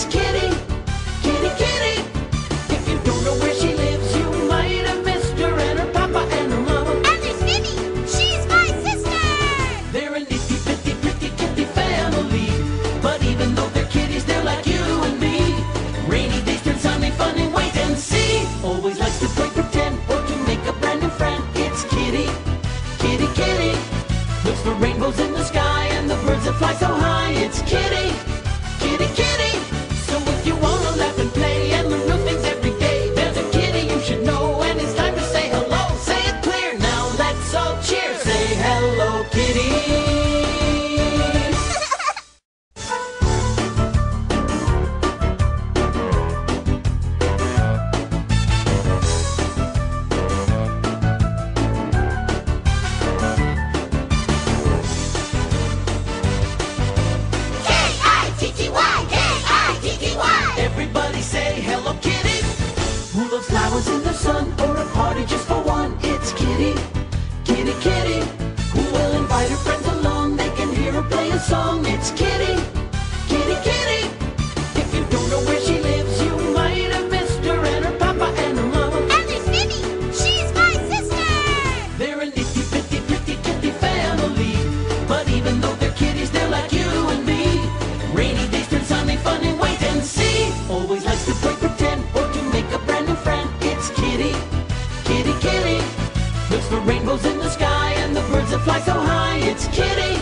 It's Kitty, Kitty, Kitty. If you don't know where she lives, you might have missed her and her papa and her mama. And there's Minnie, she's my sister. They're a nifty, pretty, pretty kitty family. But even though they're kitties, they're like you and me. Rainy days turn sunny, funny, wait and see. Always likes to play pretend or to make a brand new friend. It's Kitty, Kitty, Kitty. Looks for rainbows in the sky and the birds that fly so high. It's Kitty, Kitty, Kitty. So if you wanna laugh and play and learn new things every day, there's a kitty you should know, and it's time to say hello. Say it clear now, let's all cheer. Say hello, kitty. K-I-T-T-Y, K-I-T-T-Y. Everybody say hello, kitty. Who loves flowers in the sun or a party just for one? It's Kitty, Kitty, Kitty. Who will invite her friends along? They can hear her play a song. It's Kitty, Kitty, Kitty. If you don't know where she lives, you might have missed her and her papa and her mama. And there's Minnie, she's my sister. They're a nifty, pretty, pretty kitty family. But even though they're kitties, they're like you and me. Rainy days turn sunny, funny, wait and see. Always likes to play pretend or to make a brand new friend. It's Kitty, Kitty, Kitty. Looks for rainbows in the sky and the birds that fly so high. It's Kitty,